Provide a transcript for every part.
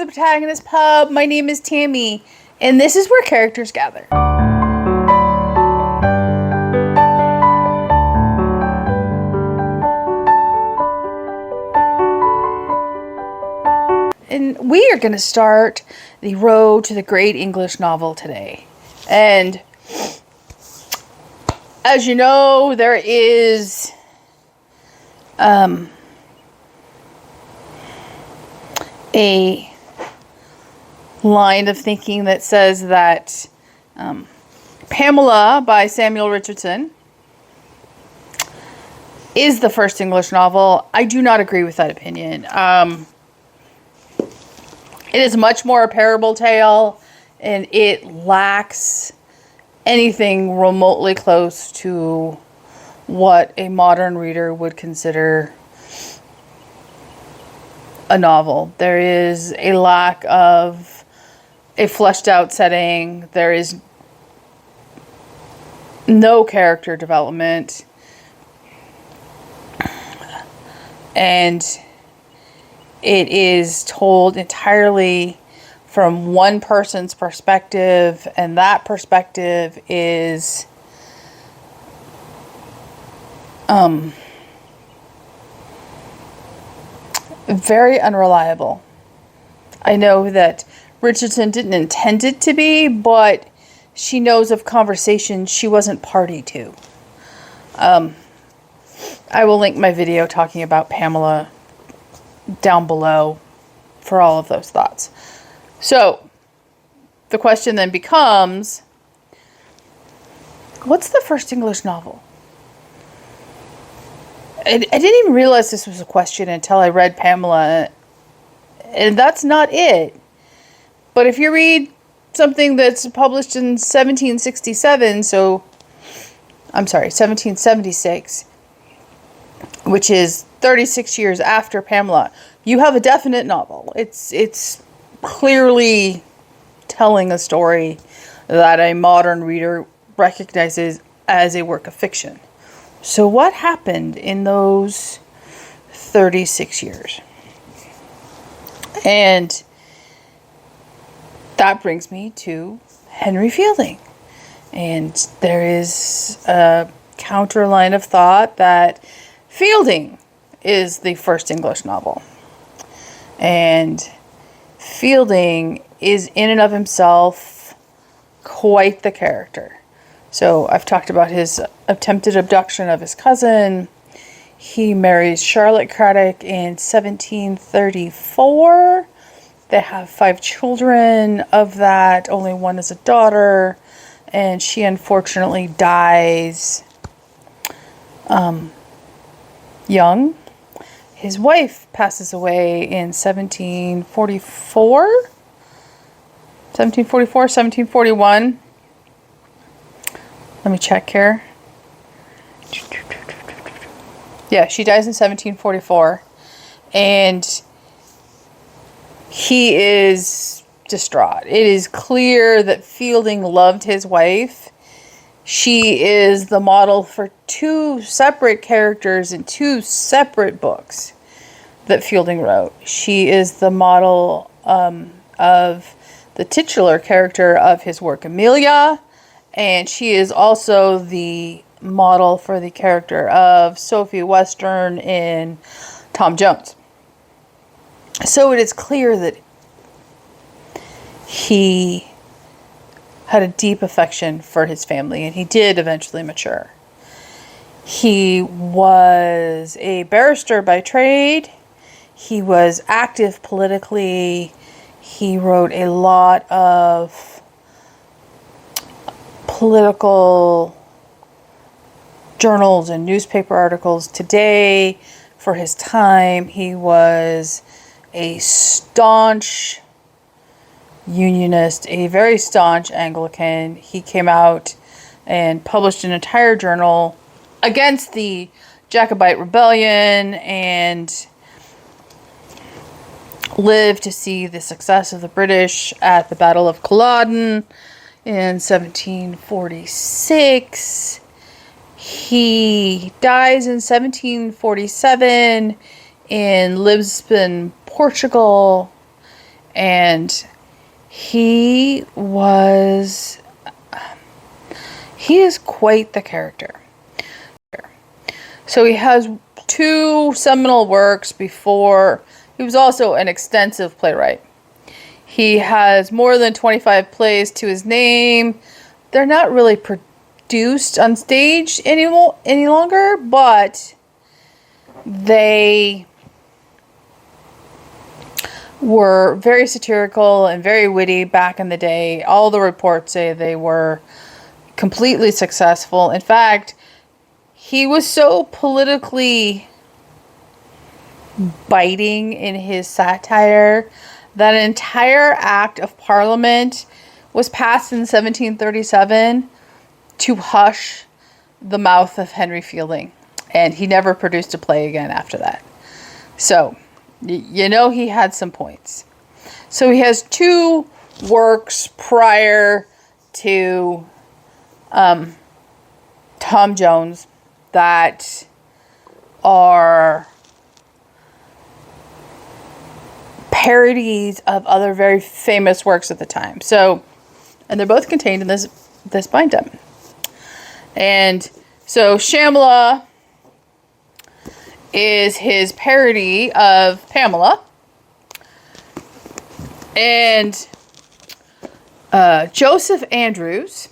Protagonist Pub. My name is Tammy, and this is where characters gather. And we are going to start the road to the great English novel today. And as you know, there is a line of thinking that says that Pamela by Samuel Richardson is the first English novel. I do not agree with that opinion. It is much more a parable tale, and it lacks anything remotely close to what a modern reader would consider a novel. There is a lack of a fleshed out setting. There is no character development. And it is told entirely from one person's perspective, and that perspective is very unreliable. I know that Richardson didn't intend it to be, but she knows of conversations she wasn't party to. I will link my video talking about Pamela down below for all of those thoughts. So, the question then becomes, what's the first English novel? I didn't even realize this was a question until I read Pamela, and that's not it. But if you read something that's published in 1776, which is 36 years after Pamela, you have a definite novel. It's clearly telling a story that a modern reader recognizes as a work of fiction. So what happened in those 36 years? And that brings me to Henry Fielding. And there is a counter line of thought that Fielding is the first English novel. And Fielding is in and of himself quite the character. So I've talked about his attempted abduction of his cousin. He marries Charlotte Craddock in 1734. They have 5 children. Of that, only one is a daughter, and she unfortunately dies young. His wife passes away in 1741. Let me check here. Yeah, she dies in 1744. And he is distraught. It is clear that Fielding loved his wife. She is the model for 2 separate characters in 2 separate books that Fielding wrote. She is the model of the titular character of his work, Amelia, and she is also the model for the character of Sophie Western in Tom Jones. So it is clear that he had a deep affection for his family, and he did eventually mature. He was a barrister by trade. He was active politically. He wrote a lot of political journals and newspaper articles. Today, for his time, he was a staunch Unionist, a very staunch Anglican. He came out and published an entire journal against the Jacobite rebellion and lived to see the success of the British at the Battle of Culloden in 1746. He dies in 1747 in Lisbon, Portugal. And he is quite the character. So he has 2 seminal works before. He was also an extensive playwright. He has more than 25 plays to his name. They're not really produced on stage any longer, but they were very satirical and very witty back in the day. All the reports say they were completely successful. In fact, he was so politically biting in his satire that an entire act of Parliament was passed in 1737 to hush the mouth of Henry Fielding. And he never produced a play again after that. So, you know, he had some points. So he has 2 works prior to Tom Jones that are parodies of other very famous works at the time. So, and they're both contained in this bindum. And so Shamla is his parody of Pamela. And Joseph Andrews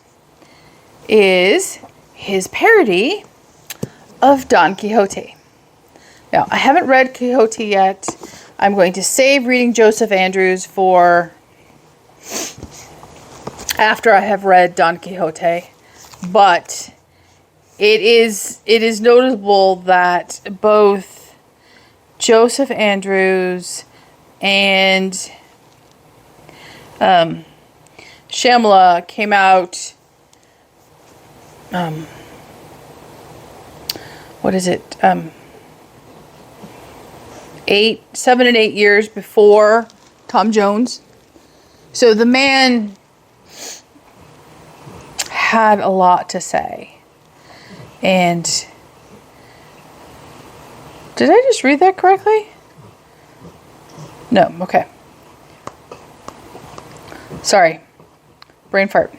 is his parody of Don Quixote. Now, I haven't read Quixote yet. I'm going to save reading Joseph Andrews for after I have read Don Quixote. But it is notable that both Joseph Andrews and Shamla came out 7 and 8 years before Tom Jones. So the man had a lot to say. And did I just read that correctly? No, okay. Sorry. Brain fart.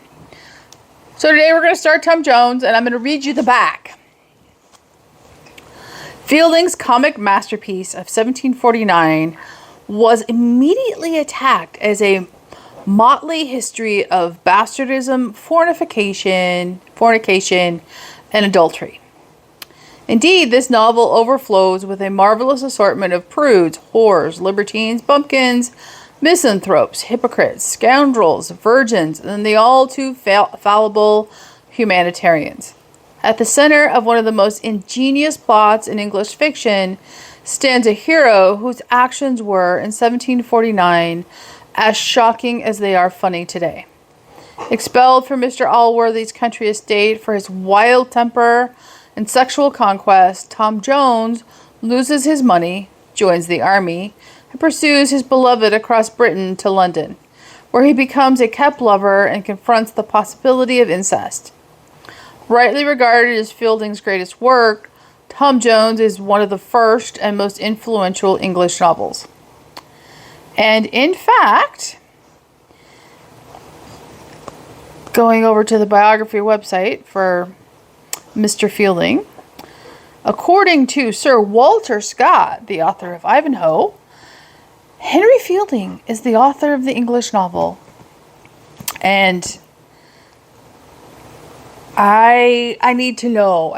So today we're going to start Tom Jones, and I'm going to read you the back. Fielding's comic masterpiece of 1749 was immediately attacked as a motley history of bastardism, fornication, and adultery. Indeed, this novel overflows with a marvelous assortment of prudes, whores, libertines, bumpkins, misanthropes, hypocrites, scoundrels, virgins, and the all too fallible humanitarians. At the center of one of the most ingenious plots in English fiction stands a hero whose actions were, in 1749, as shocking as they are funny today. Expelled from Mr. Allworthy's country estate for his wild temper and sexual conquest, Tom Jones loses his money, joins the army, and pursues his beloved across Britain to London, where he becomes a kept lover and confronts the possibility of incest. Rightly regarded as Fielding's greatest work, Tom Jones is one of the first and most influential English novels. And in fact, going over to the biography website for Mr. Fielding, according to Sir Walter Scott, the author of Ivanhoe, Henry Fielding is the author of the English novel. And I need to know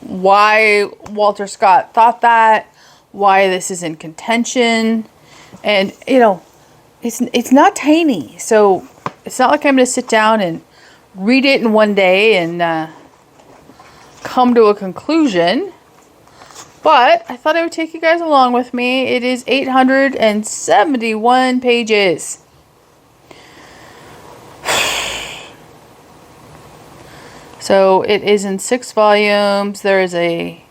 why Walter Scott thought that, why this is in contention. And, you know, it's not tiny. So it's not like I'm going to sit down and read it in one day and come to a conclusion. But I thought I would take you guys along with me. It is 871 pages. So it is in 6 volumes. There is a...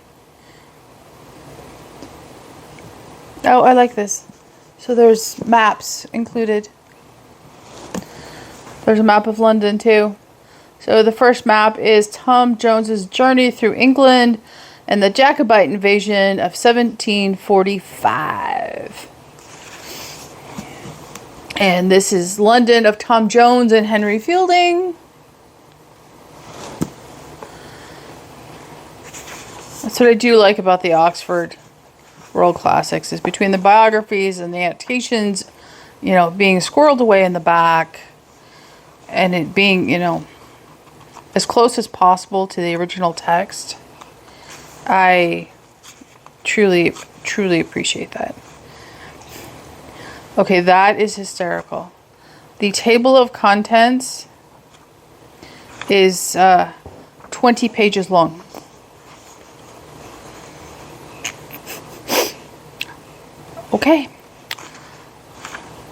Oh, I like this. So there's maps included. There's a map of London too. So the first map is Tom Jones's journey through England and the Jacobite invasion of 1745. And this is London of Tom Jones and Henry Fielding. That's what I do like about the Oxford World Classics, is between the biographies and the annotations, being squirreled away in the back, and it being, as close as possible to the original text. I truly, truly appreciate that. Okay, that is hysterical. The table of contents is 20 pages long.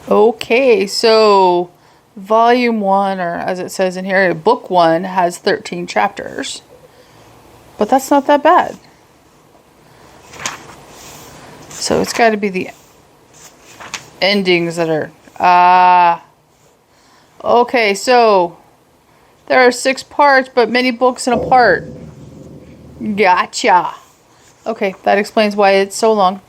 Okay, so volume 1, or as it says in here, book 1 has 13 chapters. But that's not that bad. So it's got to be the endings that are... okay, so there are 6 parts, but many books in a part. Gotcha. Okay, that explains why it's so long.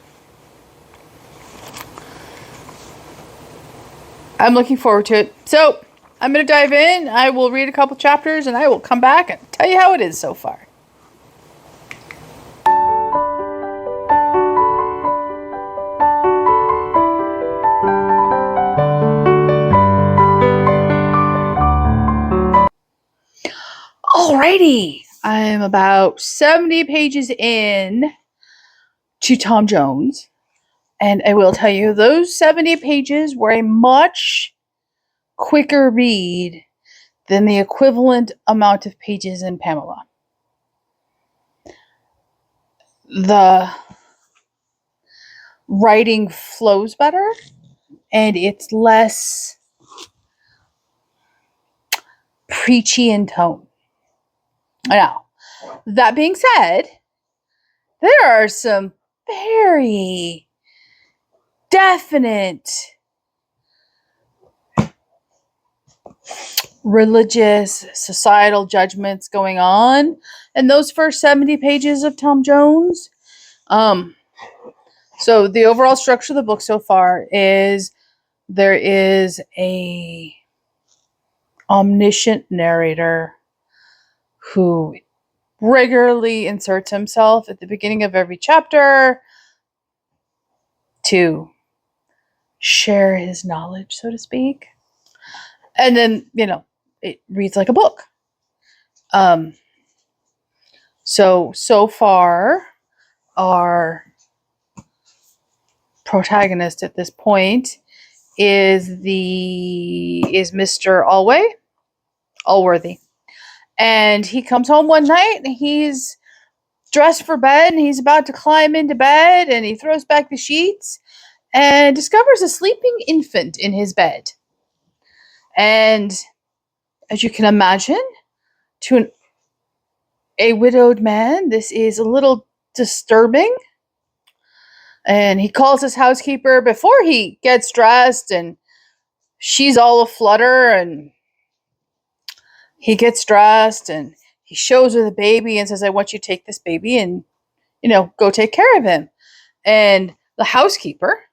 I'm looking forward to it. So, I'm going to dive in. I will read a couple chapters and I will come back and tell you how it is so far. Alrighty. I'm about 70 pages in to Tom Jones. And I will tell you, those 70 pages were a much quicker read than the equivalent amount of pages in Pamela. The writing flows better, and it's less preachy in tone. Now, that being said, there are some very definite religious, societal judgments going on in those first 70 pages of Tom Jones. So the overall structure of the book so far is there is a omniscient narrator who regularly inserts himself at the beginning of every chapter to share his knowledge, so to speak. And then, it reads like a book. So far, our protagonist at this point is Mr. Allworthy. And he comes home one night and he's dressed for bed and he's about to climb into bed and he throws back the sheets and discovers a sleeping infant in his bed. And as you can imagine, to a widowed man, this is a little disturbing. And he calls his housekeeper before he gets dressed, and she's all aflutter, and he gets dressed and he shows her the baby and says, I want you to take this baby and, go take care of him. And the housekeeper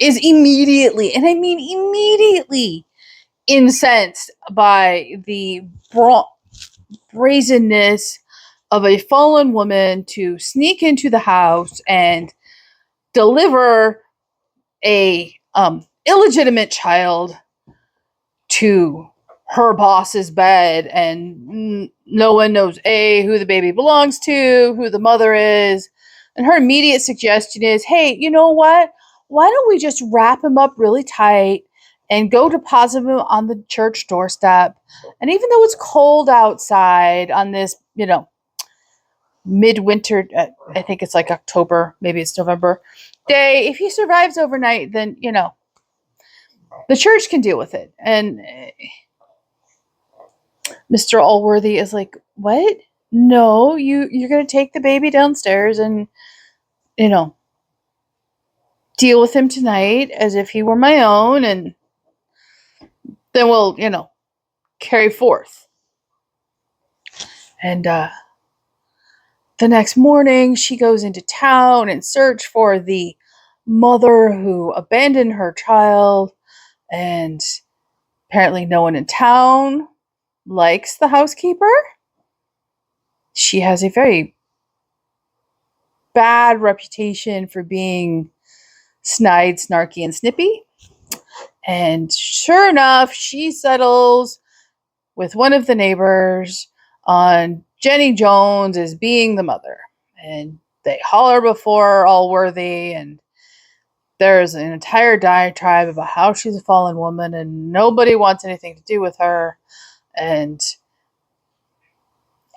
is immediately, and I mean immediately, incensed by the brazenness of a fallen woman to sneak into the house and deliver a illegitimate child to her boss's bed, and no one knows who the baby belongs to, who the mother is. And her immediate suggestion is, hey, you know what? Why don't we just wrap him up really tight and go deposit him on the church doorstep? And even though it's cold outside on this, midwinter, I think it's like October, maybe it's November day, if he survives overnight, then, the church can deal with it. And Mr. Allworthy is like, what? No, you're going to take the baby downstairs and, deal with him tonight as if he were my own, and then we'll, carry forth. And the next morning, she goes into town and search for the mother who abandoned her child. And apparently no one in town likes the housekeeper. She has a very bad reputation for being snide, snarky, and snippy. And sure enough, she settles with one of the neighbors on Jenny Jones as being the mother. And they holler before Allworthy, and there's an entire diatribe about how she's a fallen woman and nobody wants anything to do with her. And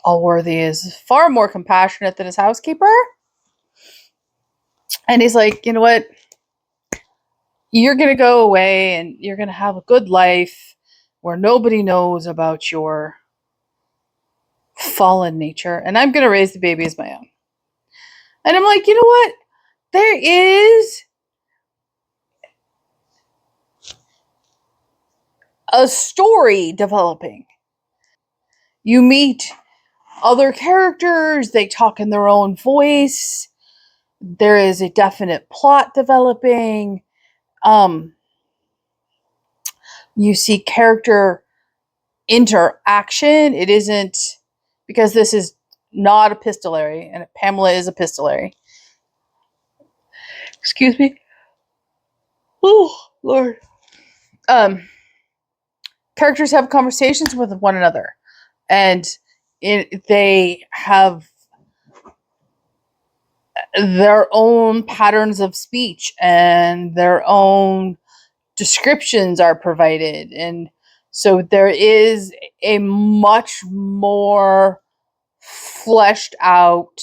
Allworthy is far more compassionate than his housekeeper. And he's like, you know what? You're going to go away and you're going to have a good life where nobody knows about your fallen nature. And I'm going to raise the baby as my own. And I'm like, you know what? There is a story developing. You meet other characters, they talk in their own voice. There is a definite plot developing. You see character interaction. It isn't, because this is not epistolary, and Pamela is epistolary. Excuse me. Oh, Lord. Characters have conversations with one another, and they have their own patterns of speech, and their own descriptions are provided. And so there is a much more fleshed out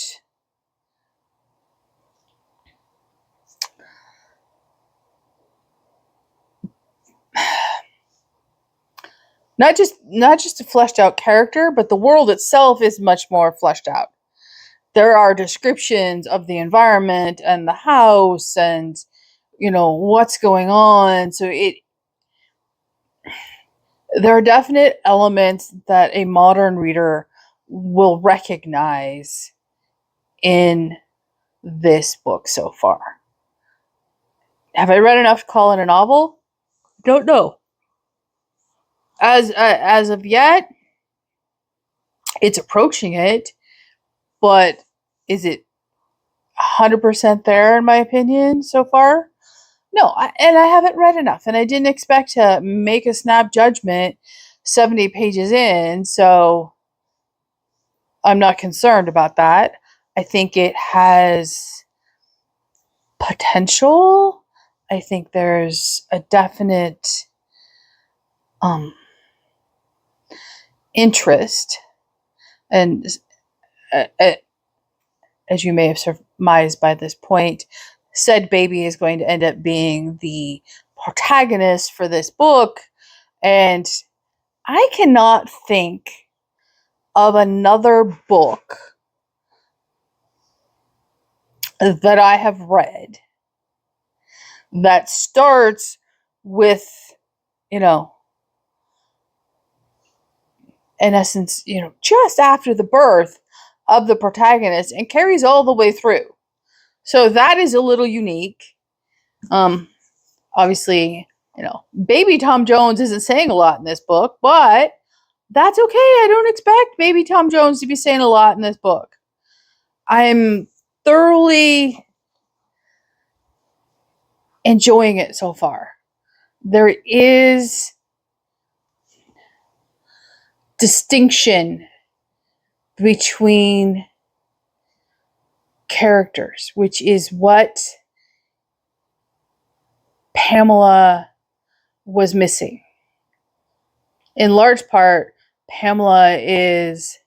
not just a fleshed out character, but the world itself is much more fleshed out. There are descriptions of the environment and the house and what's going on. So there are definite elements that a modern reader will recognize in this book so far. Have I read enough to call it a novel? Don't know. As of yet, it's approaching it, but is it 100% there in my opinion so far? No, and I haven't read enough, and I didn't expect to make a snap judgment 70 pages in, so I'm not concerned about that. I think it has potential. I think there's a definite interest, and as you may have surmised by this point, said baby is going to end up being the protagonist for this book, and I cannot think of another book that I have read that starts with, in essence, just after the birth of the protagonist and carries all the way through. So that is a little unique. Obviously, baby Tom Jones isn't saying a lot in this book, but that's okay. I don't expect baby Tom Jones to be saying a lot in this book. I'm thoroughly enjoying it so far. There is distinction between characters, which is what Pamela was missing. In large part, Pamela is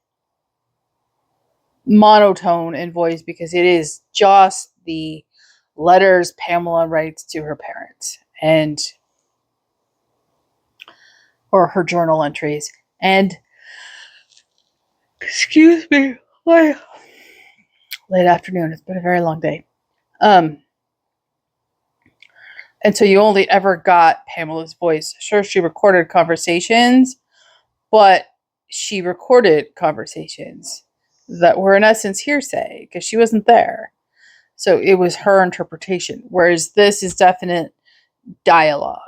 monotone in voice because it is just the letters Pamela writes to her parents or her journal entries. And excuse me, late afternoon. It's been a very long day. And so you only ever got Pamela's voice. Sure, she recorded conversations, but she recorded conversations that were in essence hearsay because she wasn't there. So it was her interpretation, whereas this is definite dialogue.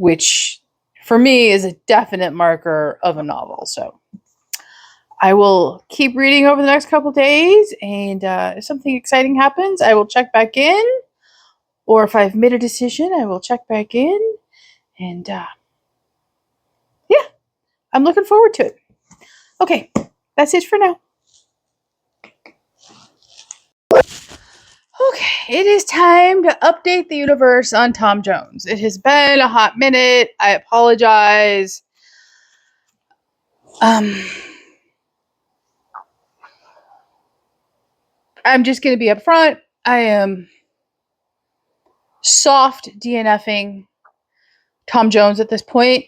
which for me is a definite marker of a novel. So I will keep reading over the next couple days, and if something exciting happens, I will check back in. Or if I've made a decision, I will check back in. And yeah, I'm looking forward to it. Okay, that's it for now. Okay, it is time to update the universe on Tom Jones. It has been a hot minute. I apologize. I'm just going to be upfront. I am soft DNFing Tom Jones at this point.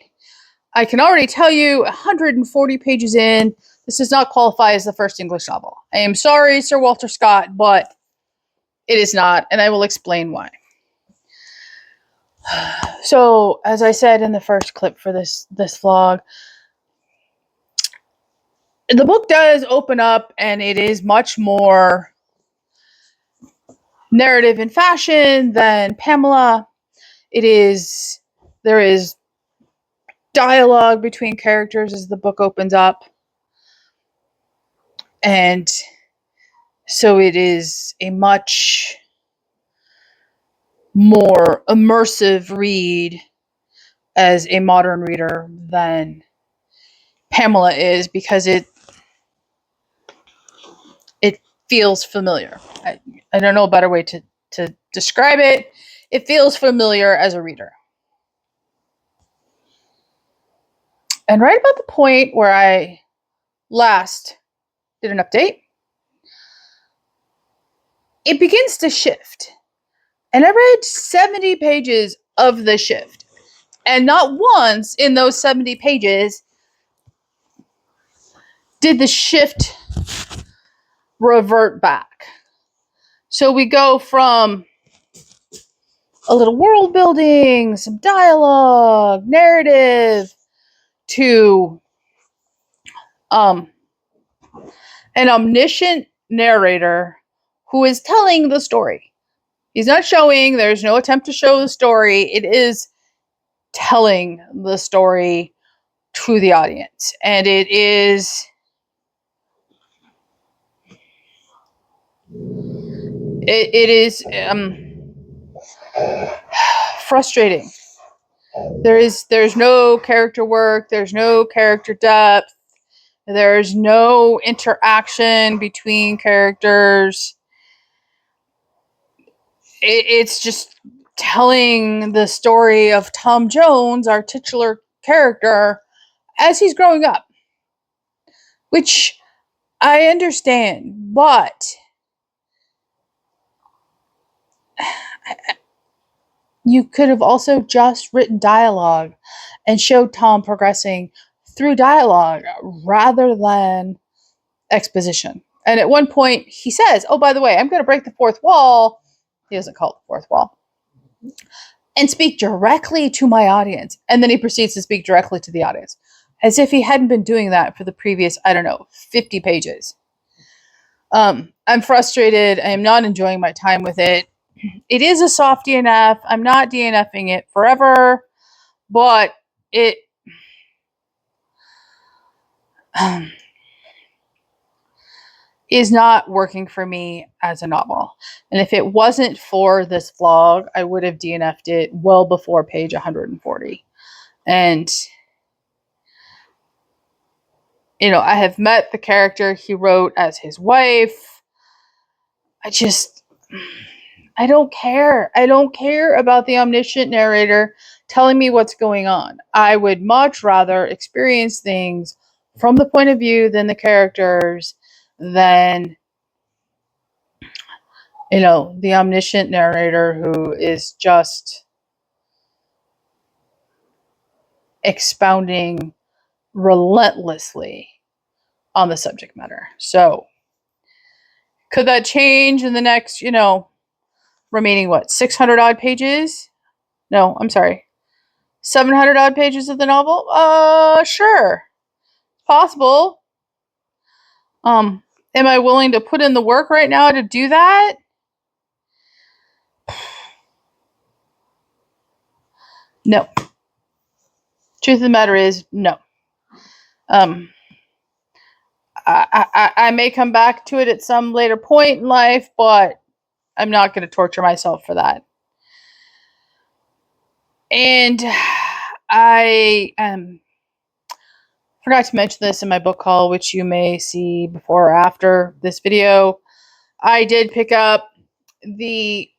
I can already tell you 140 pages in, this does not qualify as the first English novel. I am sorry, Sir Walter Scott, but it is not, and I will explain why. So, as I said in the first clip for this vlog, the book does open up, and it is much more narrative in fashion than Pamela. There is dialogue between characters as the book opens up, and so it is a much more immersive read as a modern reader than Pamela is, because it feels familiar. I don't know a better way to describe it. It feels familiar as a reader. And right about the point where I last did an update, it begins to shift. And I read 70 pages of the shift. And not once in those 70 pages did the shift revert back. So we go from a little world building, some dialogue, narrative, to an omniscient narrator who is telling the story. He's not showing, there's no attempt to show the story. It is telling the story to the audience. And it is frustrating. There's no character work, there's no character depth, there's no interaction between characters. It's just telling the story of Tom Jones, our titular character, as he's growing up, which I understand, but you could have also just written dialogue and showed Tom progressing through dialogue rather than exposition. And at one point he says, oh, by the way, I'm going to break the fourth wall. He doesn't call it the fourth wall. And speak directly to my audience. And then he proceeds to speak directly to the audience, as if he hadn't been doing that for the previous, 50 pages. I'm frustrated. I am not enjoying my time with it. It is a soft DNF. I'm not DNFing it forever, but it is not working for me as a novel. And if it wasn't for this vlog, I would have DNF'd it well before page 140. And, I have met the character he wrote as his wife. I don't care. I don't care about the omniscient narrator telling me what's going on. I would much rather experience things from the point of view than the characters, than, the omniscient narrator who is just expounding relentlessly on the subject matter. So, could that change in the next, remaining 600 odd pages? No, I'm sorry. 700 odd pages of the novel? Sure. Possible. Am I willing to put in the work right now to do that? No. Truth of the matter is, no. I may come back to it at some later point in life, but I'm not going to torture myself for that. And I forgot to mention this in my book haul, which you may see before or after this video. I did pick up The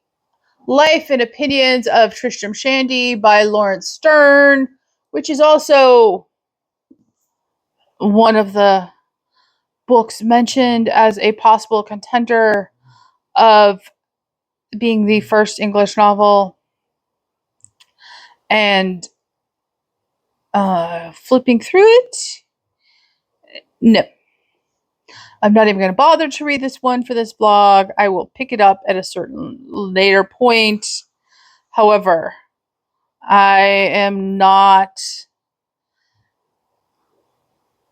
Life and Opinions of Tristram Shandy by Lawrence Stern, which is also one of the books mentioned as a possible contender of being the first English novel. And flipping through it, no. I'm not even going to bother to read this one for this blog. I will pick it up at a certain later point. However, I am not...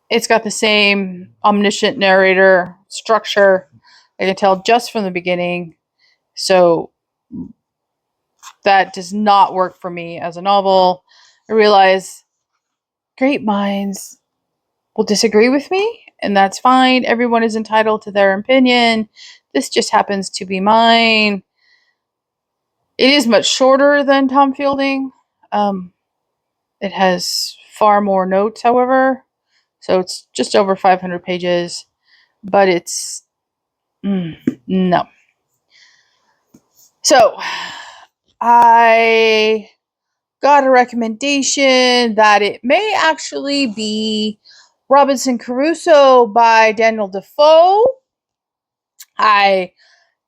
It's got the same omniscient narrator structure. I can tell just from the beginning. So that does not work for me as a novel. I realize great minds will disagree with me, and that's fine. Everyone is entitled to their opinion. This just happens to be mine. It is much shorter than Tom Fielding. It has far more notes, however. So it's just over 500 pages. But it's... no. So, I got a recommendation that it may actually be Robinson Crusoe by Daniel Defoe. I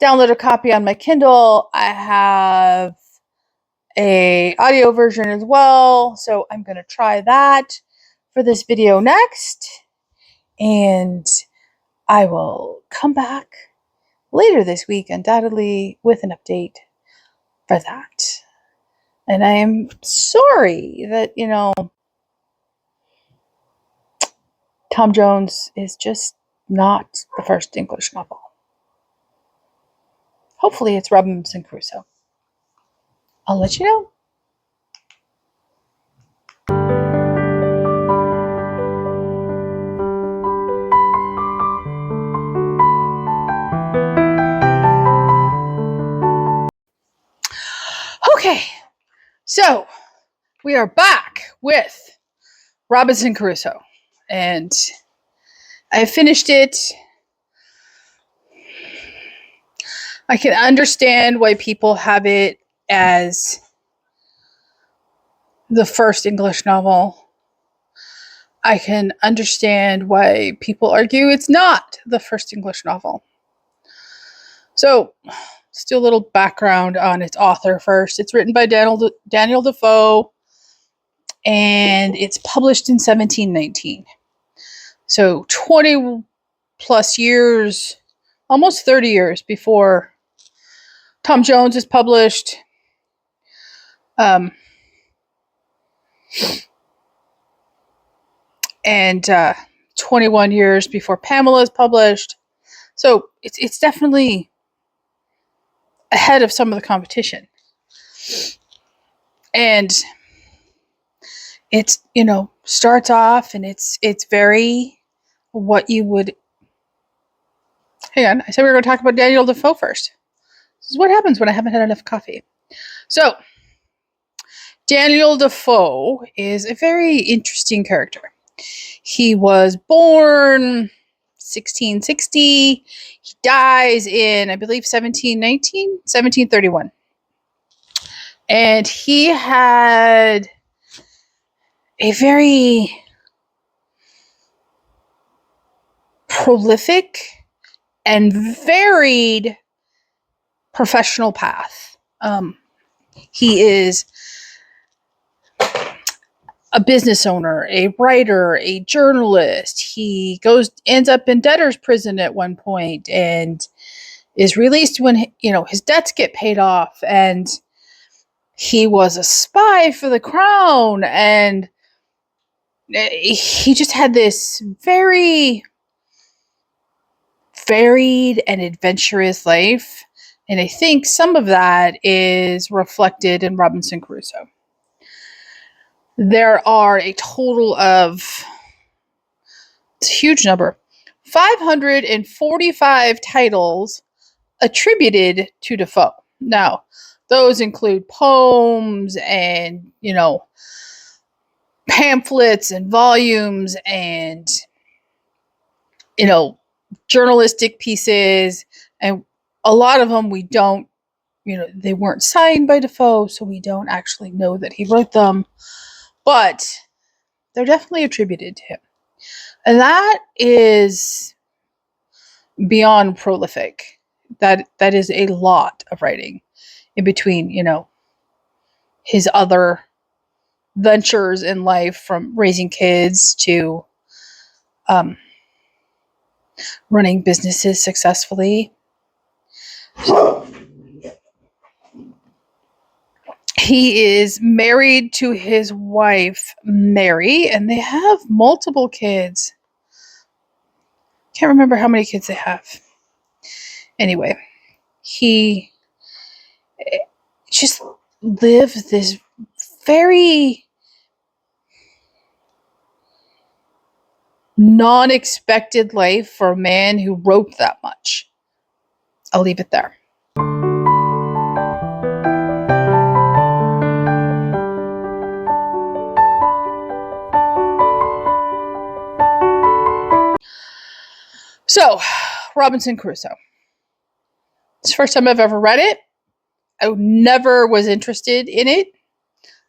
downloaded a copy on my Kindle. I have a audio version as well, so I'm going to try that for this video next, and I will come back later this week, undoubtedly, with an update for that. And I am sorry that, Tom Jones is just not the first English novel. Hopefully it's Robinson Crusoe. I'll let you know. Okay, so we are back with Robinson Crusoe, and I finished it. I can understand why people have it as the first English novel. I can understand why people argue it's not the first English novel. So, let's do a little background on its author first. It's written by Daniel Defoe, and it's published in 1719. So 20 plus years, almost 30 years before Tom Jones is published. And 21 years before Pamela is published. So it's definitely ahead of some of the competition. And it's, starts off, and it's very what you would... Hang on, I said we were going to talk about Daniel Defoe first. This is what happens when I haven't had enough coffee. So, Daniel Defoe is a very interesting character. He was born 1660. He dies in, I believe, 1731. And he had a very prolific and varied professional path. He is a business owner, a writer, a journalist. He ends up in debtor's prison at one point and is released when, his debts get paid off. And he was a spy for the crown. And he just had this very varied and adventurous life. And I think some of that is reflected in Robinson Crusoe. There are a total of, it's a huge number, 545 titles attributed to Defoe. Now, those include poems and, pamphlets and volumes and, journalistic pieces. And a lot of them we don't, they weren't signed by Defoe, so we don't actually know that he wrote them. But they're definitely attributed to him. And that is beyond prolific. That is a lot of writing in between, his other ventures in life, from raising kids to running businesses successfully. He is married to his wife, Mary, and they have multiple kids. Can't remember how many kids they have. Anyway, he just lived this very non-expected life for a man who wrote that much. I'll leave it there. So, Robinson Crusoe. It's the first time I've ever read it. I never was interested in it.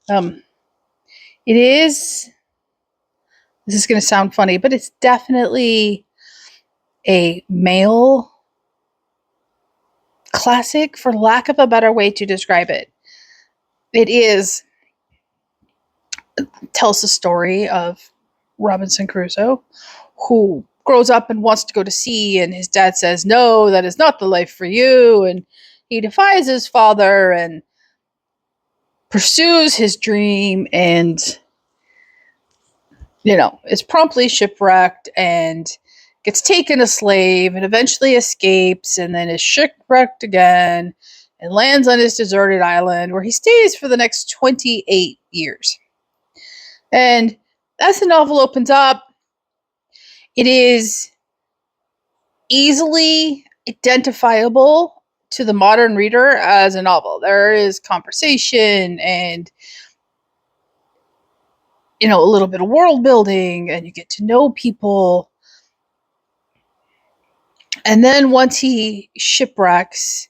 It is, this is going to sound funny, but it's definitely a male classic, for lack of a better way to describe it. It tells the story of Robinson Crusoe, who grows up and wants to go to sea, and his dad says, no, that is not the life for you. And he defies his father and pursues his dream, and is promptly shipwrecked and gets taken a slave and eventually escapes, and then is shipwrecked again and lands on his deserted island, where he stays for the next 28 years. And as the novel opens up, it is easily identifiable to the modern reader as a novel. There is conversation and, a little bit of world building, and you get to know people. And then once he shipwrecks,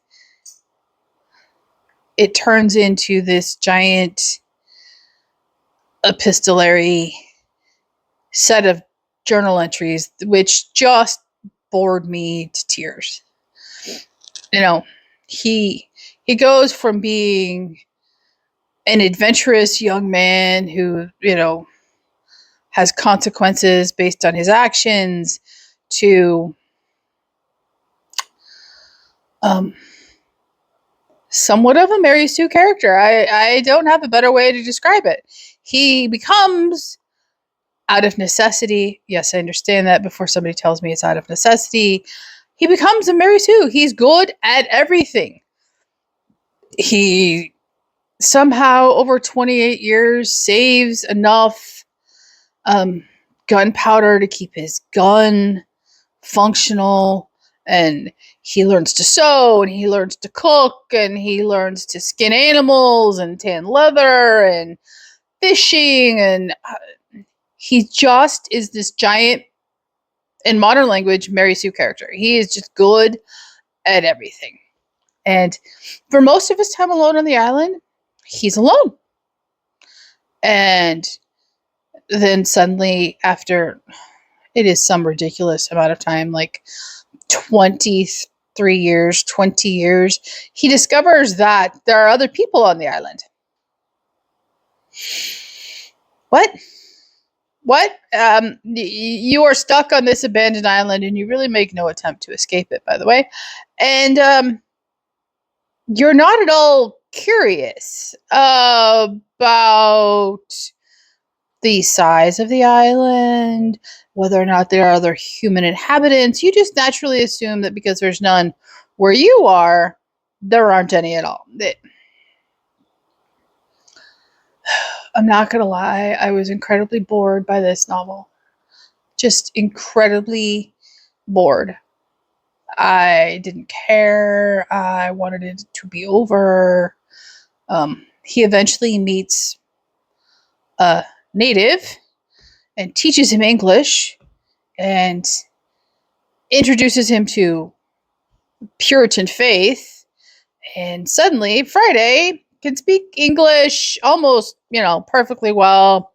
it turns into this giant epistolary set of journal entries, which just bored me to tears. He goes from being an adventurous young man who, has consequences based on his actions to somewhat of a Mary Sue character. I don't have a better way to describe it. He becomes, out of necessity, yes, I understand that before somebody tells me it's out of necessity, he becomes a Mary Sue. He's good at everything. He somehow, over 28 years, saves enough gunpowder to keep his gun functional, and he learns to sew, and he learns to cook, and he learns to skin animals and tan leather and fishing, and he just is this giant, in modern language, Mary Sue character. He is just good at everything. And for most of his time alone on the island, he's alone. And then suddenly, after, it is some ridiculous amount of time, like 23 years, 20 years, he discovers that there are other people on the island. What? You are stuck on this abandoned island, and you really make no attempt to escape it, by the way. And you're not at all curious about the size of the island, whether or not there are other human inhabitants. You just naturally assume that because there's none where you are, there aren't any at all. I'm not going to lie, I was incredibly bored by this novel. Just incredibly bored. I didn't care. I wanted it to be over. He eventually meets a native and teaches him English and introduces him to Puritan faith. And suddenly, Friday can speak English almost, perfectly well,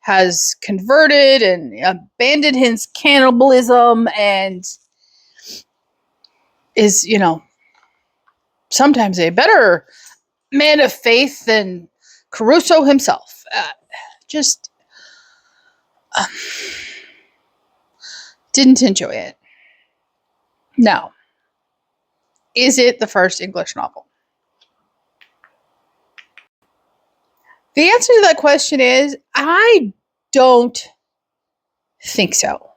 has converted and abandoned his cannibalism and is, sometimes a better man of faith than Crusoe himself. Just didn't enjoy it. Now, is it the first English novel? The answer to that question is I don't think so.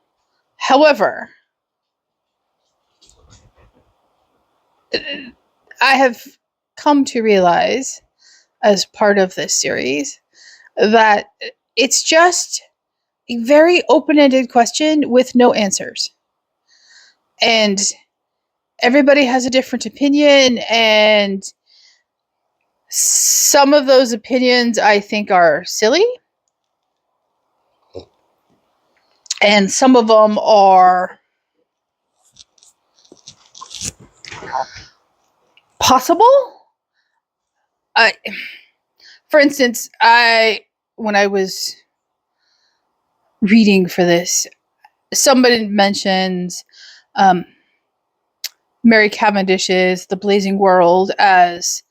However, I have come to realize as part of this series that it's just a very open-ended question with no answers. And everybody has a different opinion, and some of those opinions I think are silly. And some of them are possible. For instance, when I was reading for this, somebody mentions Mary Cavendish's The Blazing World as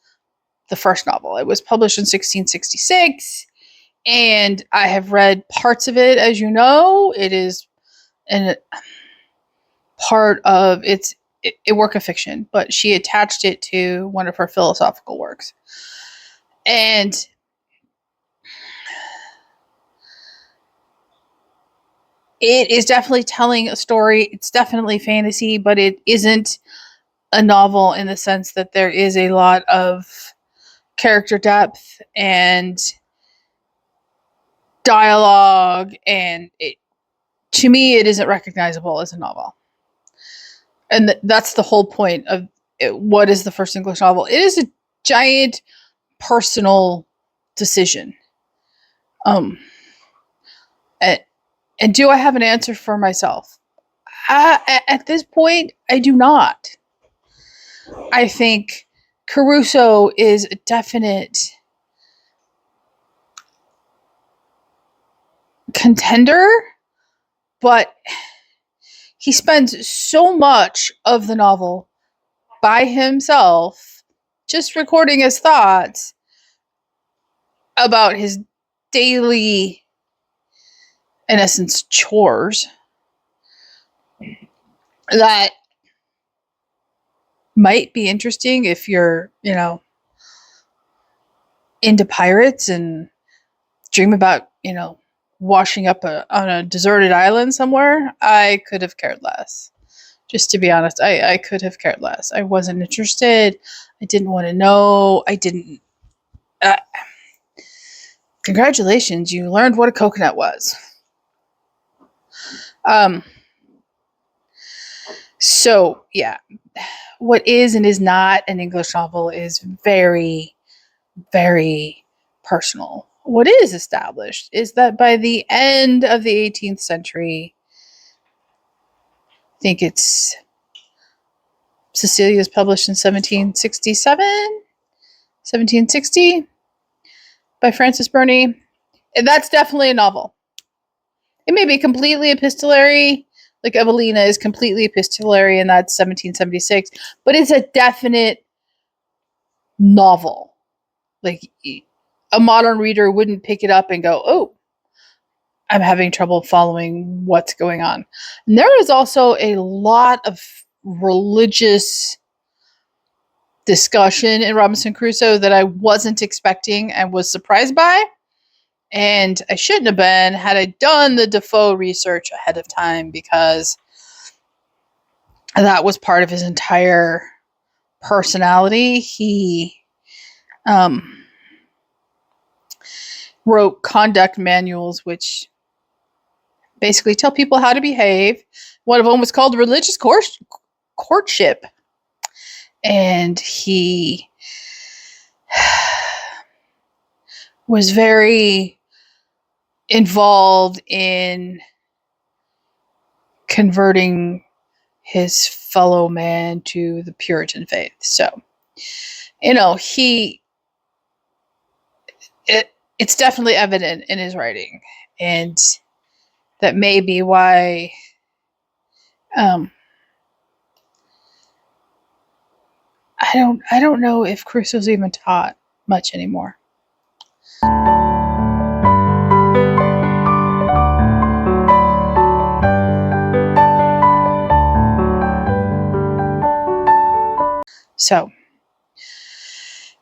the first novel. It was published in 1666, and I have read parts of it. As you know, it is a part of it's a work of fiction, but she attached it to one of her philosophical works. And it is definitely telling a story. It's definitely fantasy, but it isn't a novel in the sense that there is a lot of character depth and dialogue, and to me, it isn't recognizable as a novel. And that's the whole point of it. What is the first English novel? It is a giant personal decision. And do I have an answer for myself? At this point, I do not. I think Crusoe is a definite contender, but he spends so much of the novel by himself, just recording his thoughts about his daily, in essence, chores, that might be interesting if you're, into pirates and dream about, washing up on a deserted island somewhere. I could have cared less. Just to be honest, I could have cared less. I wasn't interested. I didn't want to know. I didn't. Congratulations, you learned what a coconut was. So, yeah. What is and is not an English novel is very, very personal. What is established is that by the end of the 18th century, I think it's Cecilia's published in 1760 by Frances Burney. And that's definitely a novel. It may be completely epistolary, like Evelina is completely epistolary, and that's 1776, but it's a definite novel. Like, a modern reader wouldn't pick it up and go, oh, I'm having trouble following what's going on. And there is also a lot of religious discussion in Robinson Crusoe that I wasn't expecting and was surprised by. And I shouldn't have been had I done the Defoe research ahead of time, because that was part of his entire personality. He wrote conduct manuals, which basically tell people how to behave. One of them was called Religious Courtship. And he was very involved in converting his fellow man to the Puritan faith. So, it's definitely evident in his writing. And that may be why I don't know if Crusoe's even taught much anymore. So,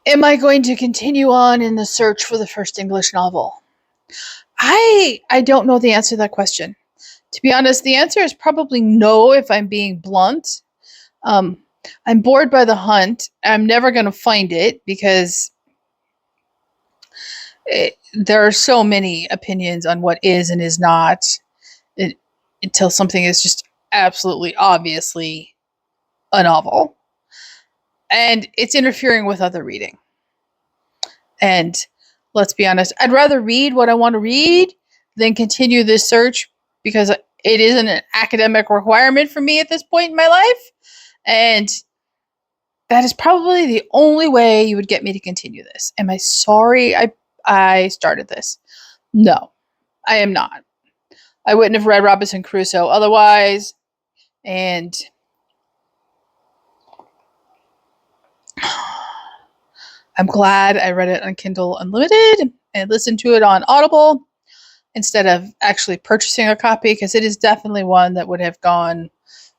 am I going to continue on in the search for the first English novel? I don't know the answer to that question. To be honest, the answer is probably no if I'm being blunt. I'm bored by the hunt. I'm never going to find it because there are so many opinions on what is and is not until something is just absolutely obviously a novel. And it's interfering with other reading. And let's be honest, I'd rather read what I want to read than continue this search because it isn't an academic requirement for me at this point in my life. And that is probably the only way you would get me to continue this. Am I sorry I started this? No, I am not. I wouldn't have read Robinson Crusoe otherwise. And I'm glad I read it on Kindle Unlimited and listened to it on Audible instead of actually purchasing a copy, because it is definitely one that would have gone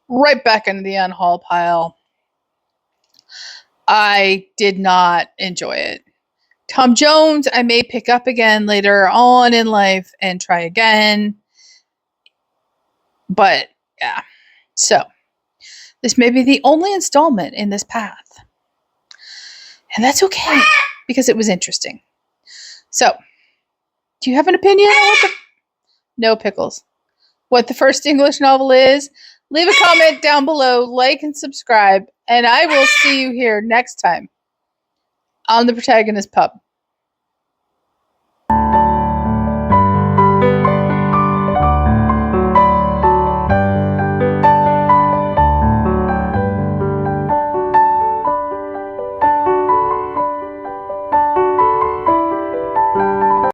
right back into the unhaul pile. I did not enjoy it. Tom Jones, I may pick up again later on in life and try again. But yeah, so this may be the only installment in this path. And that's okay because it was interesting. So, do you have an opinion on no pickles? What the first English novel is? Leave a comment down below, like and subscribe, and I will see you here next time on the Protagonist Pub.